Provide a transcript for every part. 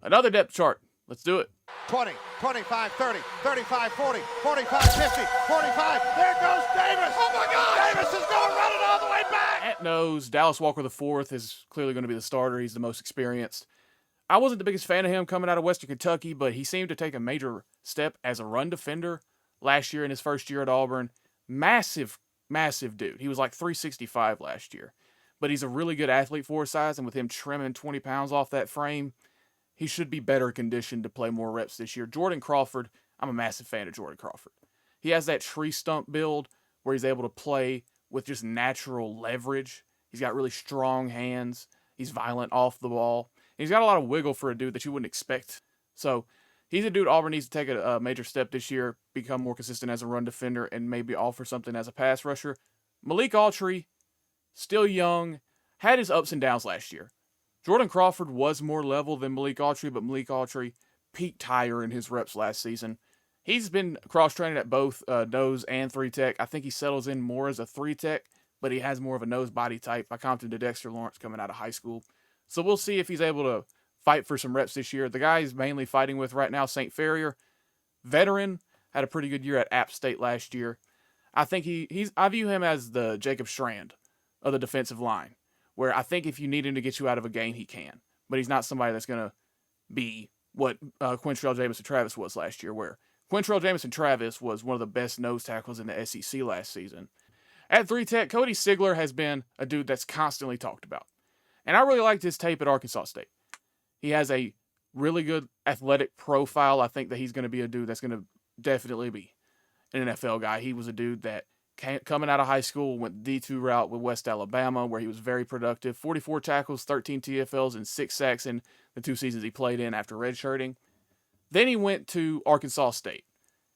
Another depth chart. Let's do it. 20, 25, 30, 35, 40, 45, 50, 45. There goes Davis. Oh, my God. Davis is going running all the way back. At nose, Dallas Walker IV is clearly going to be the starter. He's the most experienced. I wasn't the biggest fan of him coming out of Western Kentucky, but he seemed to take a major step as a run defender last year in his first year at Auburn. Massive dude. He was like 365 last year. But he's a really good athlete for his size, and with him trimming 20 pounds off that frame, he should be better conditioned to play more reps this year. Jordan Crawford, I'm a massive fan of Jordan Crawford. He has that tree stump build where he's able to play with just natural leverage. He's got really strong hands. He's violent off the ball. And he's got a lot of wiggle for a dude that you wouldn't expect. So he's a dude Auburn needs to take a major step this year, become more consistent as a run defender, and maybe offer something as a pass rusher. Malik Autry, still young, had his ups and downs last year. Jordan Crawford was more level than Malik Autry, but Malik Autry peaked higher in his reps last season. He's been cross-training at both nose and 3-tech. I think he settles in more as a 3-tech, but he has more of a nose body type. I comped him to Dexter Lawrence coming out of high school. So we'll see if he's able to fight for some reps this year. The guy he's mainly fighting with right now, St. Ferrier, veteran, had a pretty good year at App State last year. I think I view him as the Jacob Strand of the defensive line, where I think if you need him to get you out of a game, he can. But he's not somebody that's going to be what Quintrell Jamison-Travis was last year, where Quintrell Jamison-Travis was one of the best nose tackles in the SEC last season. At 3-tech, Cody Sigler has been a dude that's constantly talked about. And I really liked his tape at Arkansas State. He has a really good athletic profile. I think that he's going to be a dude that's going to definitely be an NFL guy. He was a dude that coming out of high school, went the D2 route with West Alabama, where he was very productive. 44 tackles, 13 TFLs, and 6 sacks in the 2 seasons he played in after redshirting. Then he went to Arkansas State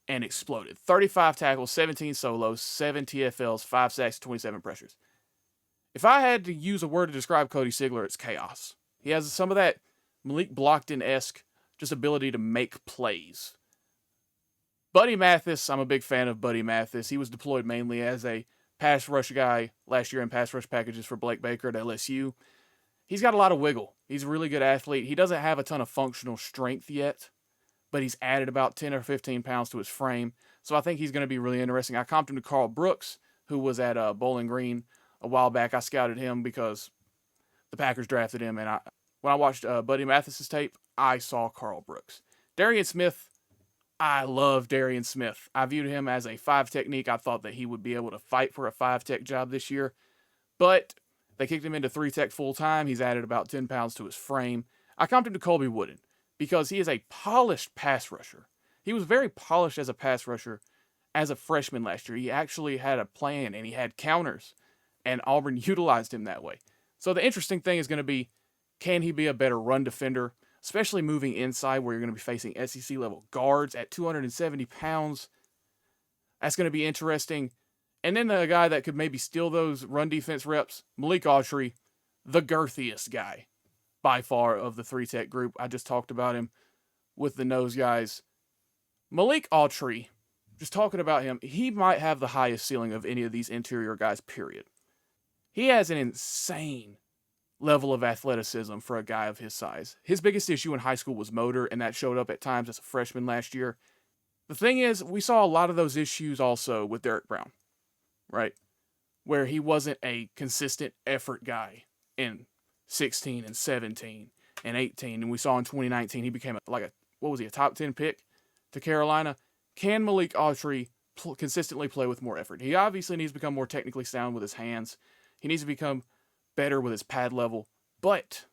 and exploded. 35 tackles, 17 solos, 7 TFLs, 5 sacks, 27 pressures. If I had to use a word to describe Cody Sigler, it's chaos. He has some of that Malik Blockton-esque just ability to make plays. Buddy Mathis, I'm a big fan of Buddy Mathis. He was deployed mainly as a pass rush guy last year in pass rush packages for Blake Baker at LSU. He's got a lot of wiggle. He's a really good athlete. He doesn't have a ton of functional strength yet, but he's added about 10 or 15 pounds to his frame. So I think he's going to be really interesting. I comped him to Carl Brooks, who was at Bowling Green a while back. I scouted him because the Packers drafted him, and when I watched Buddy Mathis's tape, I saw Carl Brooks. Darian Smith, I love Darian Smith. I viewed him as a 5 technique. I thought that he would be able to fight for a 5-tech job this year, but they kicked him into 3-tech full-time. He's added about 10 pounds to his frame. I comped him to Colby Wooden because he is a polished pass rusher. He was very polished as a pass rusher as a freshman last year. He actually had a plan, and he had counters, and Auburn utilized him that way. So the interesting thing is going to be, can he be a better run defender, especially moving inside where you're going to be facing SEC-level guards at 270 pounds. That's going to be interesting. And then the guy that could maybe steal those run defense reps, Malik Autry, the girthiest guy by far of the 3-tech group. I just talked about him with the nose guys. Malik Autry, just talking about him, he might have the highest ceiling of any of these interior guys, period. He has an insane level of athleticism for a guy of his size. His biggest issue in high school was motor, and that showed up at times as a freshman last year. The thing is, we saw a lot of those issues also with Derek Brown, right? Where he wasn't a consistent effort guy in 16 and 17 and 18. And we saw in 2019, he became a top 10 pick to Carolina. Can Malik Autry consistently play with more effort? He obviously needs to become more technically sound with his hands. He needs to become better with his pad level, but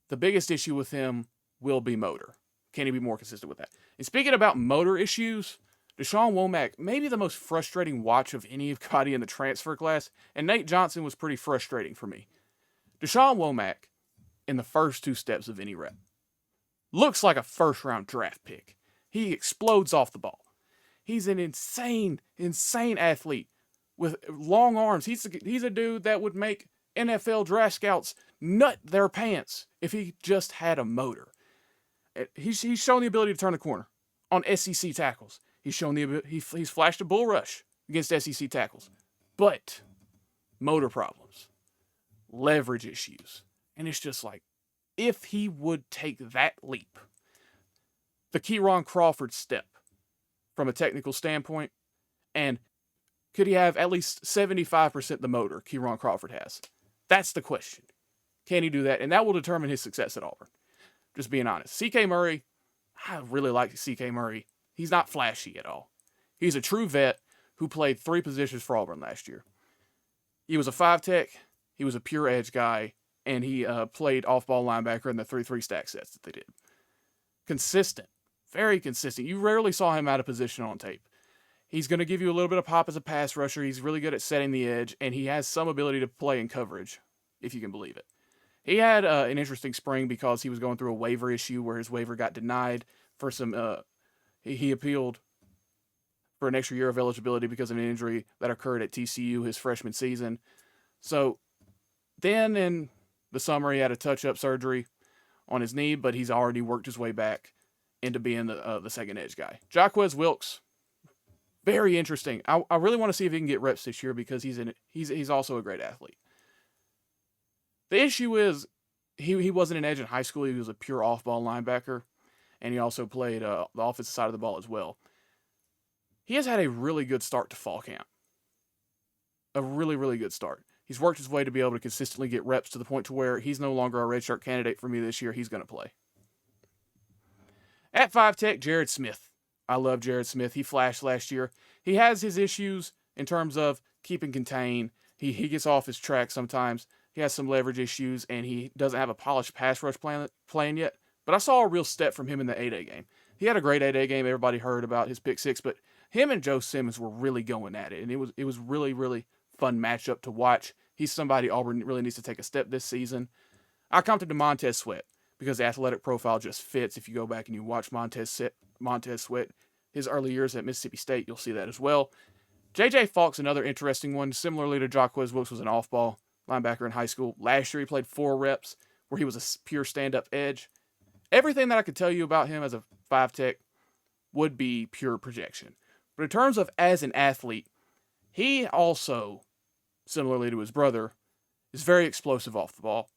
the biggest issue with him will be motor. Can he be more consistent with that? And speaking about motor issues, Deshaun Womack, maybe the most frustrating watch of anybody in the transfer class, and Nate Johnson was pretty frustrating for me. Deshaun Womack, in the first 2 steps of any rep, looks like a first-round draft pick. He explodes off the ball. He's an insane athlete with long arms. He's a dude that would make NFL draft scouts nut their pants if he just had a motor. He's shown the ability to turn the corner on SEC tackles. He's shown he's flashed a bull rush against SEC tackles, but motor problems, leverage issues, and it's just like, if he would take that leap, the Keyron Crawford step from a technical standpoint, and could he have at least 75% the motor Keyron Crawford has? That's the question. Can he do that? And that will determine his success at Auburn. Just being honest. C.K. Murray, I really like C.K. Murray. He's not flashy at all. He's a true vet who played 3 positions for Auburn last year. He was a 5-tech, he was a pure edge guy, and he played off-ball linebacker in the 3-3 stack sets that they did. Consistent. Very consistent. You rarely saw him out of position on tape. He's going to give you a little bit of pop as a pass rusher. He's really good at setting the edge, and he has some ability to play in coverage, if you can believe it. He had an interesting spring because he was going through a waiver issue where his waiver got denied for some. He appealed for an extra year of eligibility because of an injury that occurred at TCU his freshman season. So then in the summer, he had a touch-up surgery on his knee, but he's already worked his way back into being the second edge guy. Jaquez Wilkes, very interesting. I really want to see if he can get reps this year because he's also a great athlete. The issue is he wasn't an edge in high school. He was a pure off-ball linebacker, and he also played the offensive side of the ball as well. He has had a really good start to fall camp. A really, really good start. He's worked his way to be able to consistently get reps to the point to where he's no longer a redshirt candidate for me this year. He's going to play. At 5-tech, Jared Smith. I love Jared Smith. He flashed last year. He has his issues in terms of keeping contained. He gets off his track sometimes. He has some leverage issues, and he doesn't have a polished pass rush plan yet. But I saw a real step from him in the 8A game. He had a great 8A game. Everybody heard about his pick 6, but him and Joe Simmons were really going at it, and it was really, really fun matchup to watch. He's somebody Auburn really needs to take a step this season. I come to Montez Sweat because the athletic profile just fits. If you go back and you watch Montez Sweat, his early years at Mississippi State, you'll see that as well. J.J. Falk's another interesting one. Similarly to Jaquez Wilkes, was an off-ball linebacker in high school. Last year he played 4 reps where he was a pure stand-up edge. Everything that I could tell you about him as a 5-tech would be pure projection. But in terms of as an athlete, he also, similarly to his brother, is very explosive off the ball.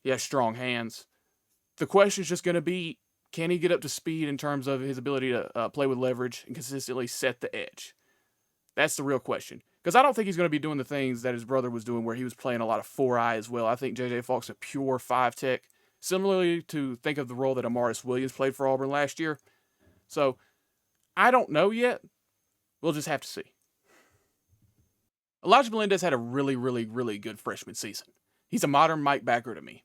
He has strong hands. The question is just going to be, can he get up to speed in terms of his ability to play with leverage and consistently set the edge? That's the real question. Because I don't think he's going to be doing the things that his brother was doing where he was playing a lot of 4-eye as well. I think J.J. Falk's a pure 5-tech. Similarly to think of the role that Amaris Williams played for Auburn last year. So, I don't know yet. We'll just have to see. Elijah Melendez had a really, really, really good freshman season. He's a modern Mike Backer to me.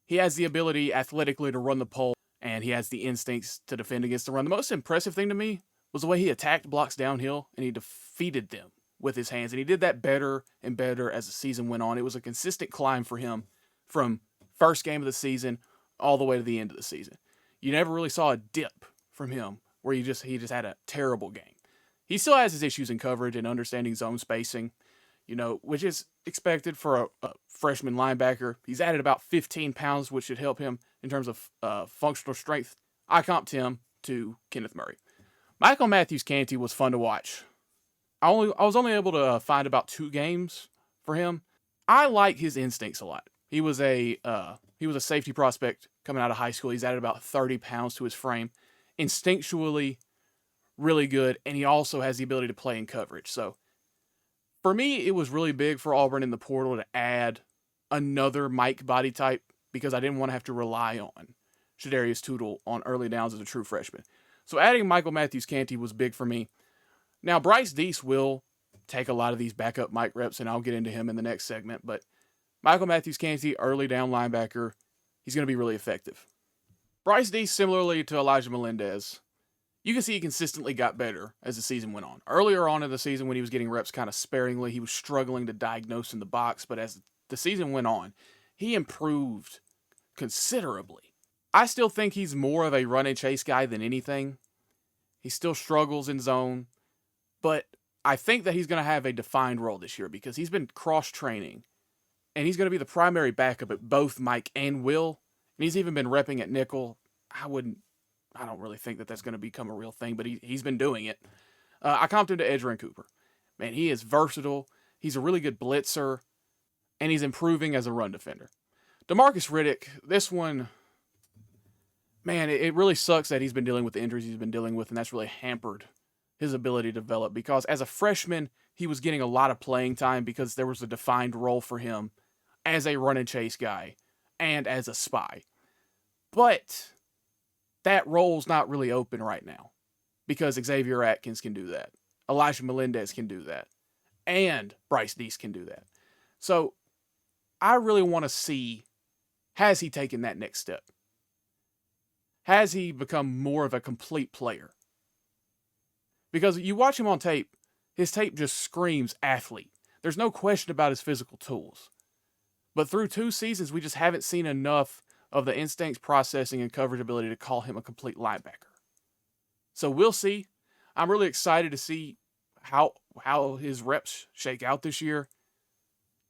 He has the ability athletically to run the pole, and he has the instincts to defend against the run. The most impressive thing to me was the way he attacked blocks downhill, and he defeated them with his hands. And he did that better and better as the season went on. It was a consistent climb for him from first game of the season all the way to the end of the season. You never really saw a dip from him where he just had a terrible game. He still has his issues in coverage and understanding zone spacing, which is expected for a freshman linebacker. He's added about 15 pounds, which should help him in terms of functional strength. I comped him to Kenneth Murray. Michael Matthews-Canty was fun to watch. I was only able to find about 2 games for him. I like his instincts a lot. He was a safety prospect coming out of high school. He's added about 30 pounds to his frame. Instinctually, really good, and he also has the ability to play in coverage. So, for me, it was really big for Auburn in the portal to add another Mike body type because I didn't want to have to rely on Shadarius Tootle on early downs as a true freshman. So adding Michael Matthews-Canty was big for me. Now, Bryce Deese will take a lot of these backup Mike reps, and I'll get into him in the next segment, but Michael Matthews-Canty, early down linebacker, he's going to be really effective. Bryce Deese, similarly to Elijah Melendez, you can see he consistently got better as the season went on. Earlier on in the season when he was getting reps kind of sparingly, he was struggling to diagnose in the box, but as the season went on, he improved considerably. I still think he's more of a run and chase guy than anything. He still struggles in zone, but I think that he's going to have a defined role this year because he's been cross-training, and he's going to be the primary backup at both Mike and Will, and he's even been repping at nickel. I don't really think that that's going to become a real thing, but he's been doing it. I comped him to Edgerrin Cooper. Man, he is versatile. He's a really good blitzer, and he's improving as a run defender. DeMarcus Riddick, this one, man, it really sucks that he's been dealing with the injuries he's been dealing with, and that's really hampered his ability to develop, because as a freshman, he was getting a lot of playing time because there was a defined role for him as a run and chase guy and as a spy. But that role's not really open right now because Xavier Atkins can do that. Elijah Melendez can do that. And Bryce Deese can do that. So I really want to see, has he taken that next step? Has he become more of a complete player? Because you watch him on tape, his tape just screams athlete. There's no question about his physical tools. But through 2 seasons, we just haven't seen enough of the instincts, processing, and coverage ability to call him a complete linebacker. So we'll see. I'm really excited to see how his reps shake out this year.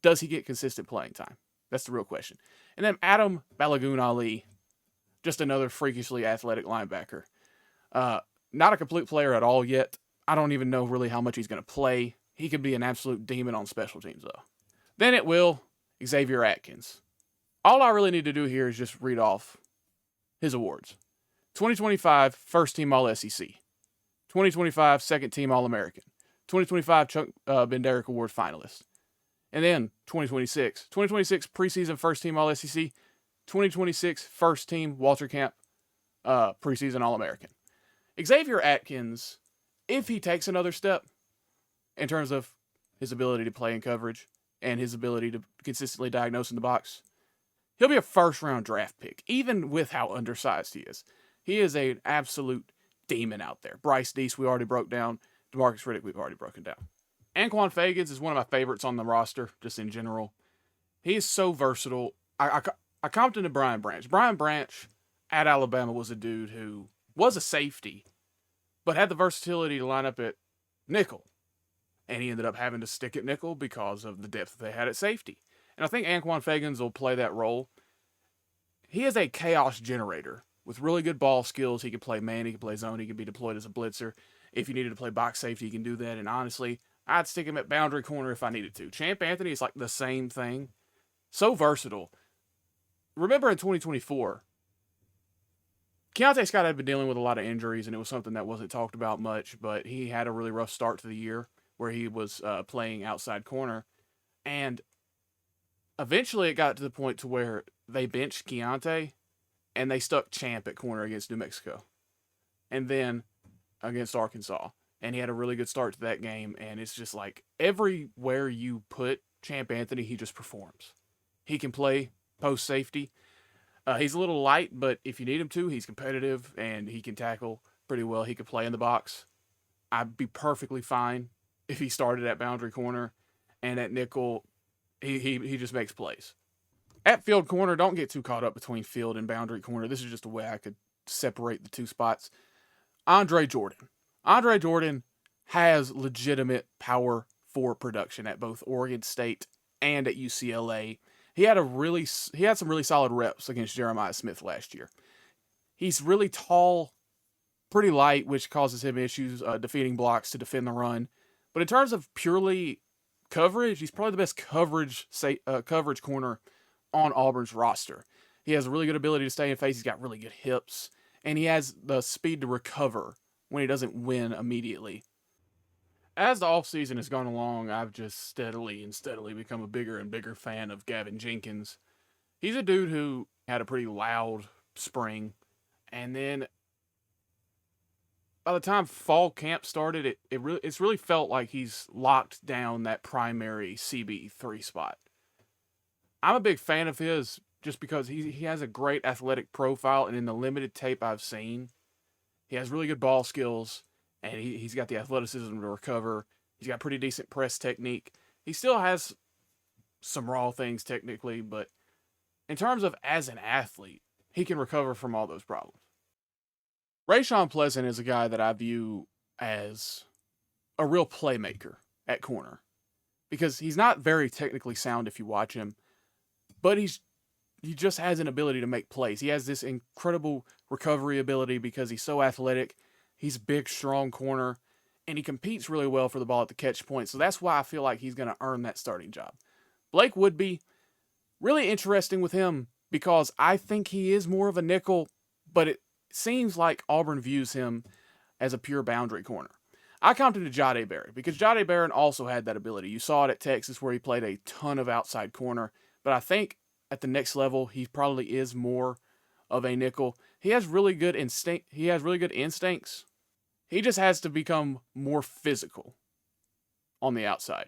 Does he get consistent playing time? That's the real question. And then Adam Balagoon Ali, just another freakishly athletic linebacker. Not a complete player at all yet. I don't even know really how much he's going to play. He could be an absolute demon on special teams, though. Then it will Xavier Atkins. All I really need to do here is just read off his awards. 2025 First Team All-SEC. 2025 Second Team All-American. 2025 Chuck Benderrick Award finalist. And then 2026 preseason First Team All-SEC. 2026 First Team Walter Camp preseason All-American. Xavier Atkins, if he takes another step in terms of his ability to play in coverage and his ability to consistently diagnose in the box, he'll be a first-round draft pick, even with how undersized he is. He is an absolute demon out there. Bryce Deese, we already broke down. DeMarcus Riddick, we've already broken down. Anquan Fagans is one of my favorites on the roster, just in general. He is so versatile. I comped him to Brian Branch. Brian Branch at Alabama was a dude who was a safety, but had the versatility to line up at nickel. And he ended up having to stick at nickel because of the depth that they had at safety. And I think Anquan Fagans will play that role. He is a chaos generator with really good ball skills. He can play man, he can play zone, he can be deployed as a blitzer. If you needed to play box safety, he can do that. And honestly, I'd stick him at boundary corner if I needed to. Champ Anthony is like the same thing. So versatile. Remember in 2024, Keontae Scott had been dealing with a lot of injuries, and it was something that wasn't talked about much, but he had a really rough start to the year where he was playing outside corner. And eventually it got to the point to where they benched Keontae, and they stuck Champ at corner against New Mexico. And then against Arkansas. And he had a really good start to that game, and it's just like everywhere you put Champ Anthony, he just performs. He can play post safety. He's a little light, but if you need him to, he's competitive and he can tackle pretty well. He could play in the box. I'd be perfectly fine if he started at boundary corner, and at nickel, he just makes plays. At field corner, don't get too caught up between field and boundary corner. This is just a way I could separate the two spots. Andre Jordan. Andre Jordan has legitimate power for production at both Oregon State and at UCLA. He had some really solid reps against Jeremiah Smith last year. He's really tall, pretty light, which causes him issues defeating blocks to defend the run. But in terms of purely coverage, he's probably the best coverage corner on Auburn's roster. He has a really good ability to stay in face. He's got really good hips, and he has the speed to recover when he doesn't win immediately. As the offseason has gone along, I've just steadily become a bigger and bigger fan of Gavin Jenkins. He's a dude who had a pretty loud spring, and then by the time fall camp started, it's really felt like he's locked down that primary CB3 spot. I'm a big fan of his just because he has a great athletic profile, and in the limited tape I've seen, he has really good ball skills, and he's got the athleticism to recover. He's got pretty decent press technique. He still has some raw things technically, but in terms of as an athlete, he can recover from all those problems. Rayshawn Pleasant is a guy that I view as a real playmaker at corner because he's not very technically sound if you watch him, but he just has an ability to make plays. He has this incredible recovery ability because he's so athletic. He's a big, strong corner, and he competes really well for the ball at the catch point. So that's why I feel like he's going to earn that starting job. Blake Woodby, Really interesting with him because I think he is more of a nickel, but it seems like Auburn views him as a pure boundary corner. I comped him to Jahdae Barron because Jahdae Barron also had that ability. You saw it at Texas where he played a ton of outside corner, but I think at the next level he probably is more of a nickel. He has really good instinct. He has really good instincts. He just has to become more physical on the outside.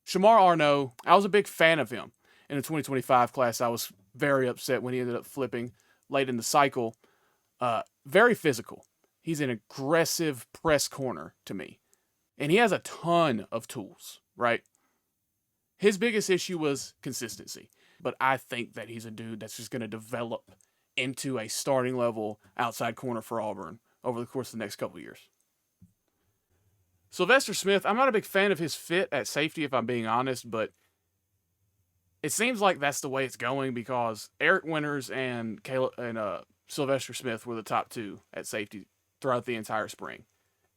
Shamar Arnaud, I was a big fan of him in the 2025 class. I was very upset when he ended up flipping late in the cycle. Very physical. He's an aggressive press corner to me. And he has a ton of tools, right? His biggest issue was consistency. But I think that he's a dude that's just going to develop into a starting level outside corner for Auburn over the course of the next couple of years. Sylvester Smith, I'm not a big fan of his fit at safety, if I'm being honest, but it seems like that's the way it's going because Eric Winters and Sylvester Smith were the top two at safety throughout the entire spring.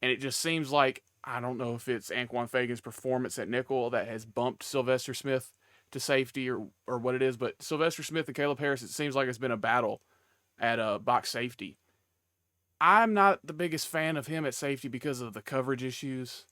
And it just seems like, I don't know if it's Anquan Fagan's performance at nickel that has bumped Sylvester Smith to safety or what it is, but Sylvester Smith and Caleb Harris, it seems like it's been a battle at box safety. I'm not the biggest fan of him at safety because of the coverage issues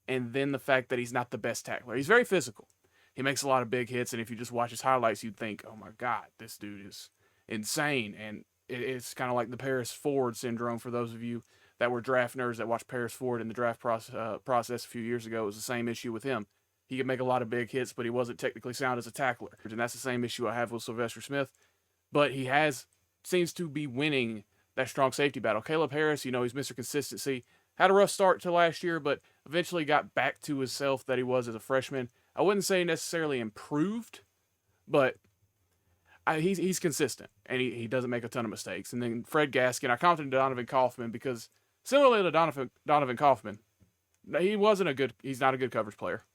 and then the fact that he's not the best tackler. He's very physical. He makes a lot of big hits, and if you just watch his highlights, you'd think, oh my God, this dude is insane. And it's kind of like the Paris Ford syndrome for those of you that were draft nerds that watched Paris Ford in the draft process a few years ago. It was the same issue with him. He could make a lot of big hits, but he wasn't technically sound as a tackler. And that's the same issue I have with Sylvester Smith. But he seems to be winning that strong safety battle. Caleb Harris, he's Mr. Consistency. Had a rough start to last year, but eventually got back to his self that he was as a freshman. I wouldn't say necessarily improved, but he's consistent, and he doesn't make a ton of mistakes. And then Fred Gaskin, I commented to Donovan Kaufman because similarly to Donovan Kaufman, he's not a good coverage player.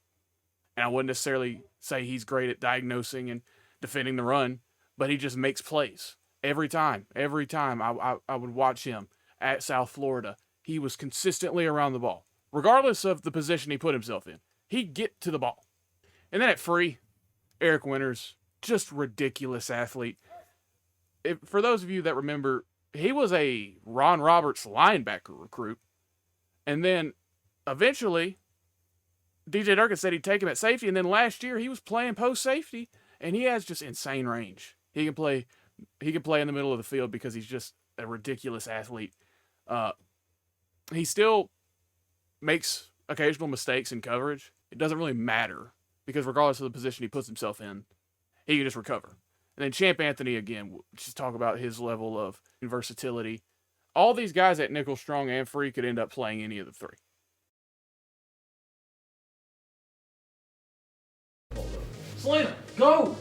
And I wouldn't necessarily say he's great at diagnosing and defending the run, but he just makes plays. Every time I would watch him at South Florida, he was consistently around the ball. Regardless of the position he put himself in, he'd get to the ball. And then at free, Eric Winters, just ridiculous athlete. For those of you that remember, he was a Ron Roberts linebacker recruit. And then eventually, DJ Durkin said he'd take him at safety. And then last year, he was playing post safety. And he has just insane range. He can play in the middle of the field because he's just a ridiculous athlete. He still makes occasional mistakes in coverage. It doesn't really matter because regardless of the position he puts himself in, he can just recover. And then Champ Anthony, again, just talk about his level of versatility. All these guys at nickel, strong, and free could end up playing any of the three. Selena, go!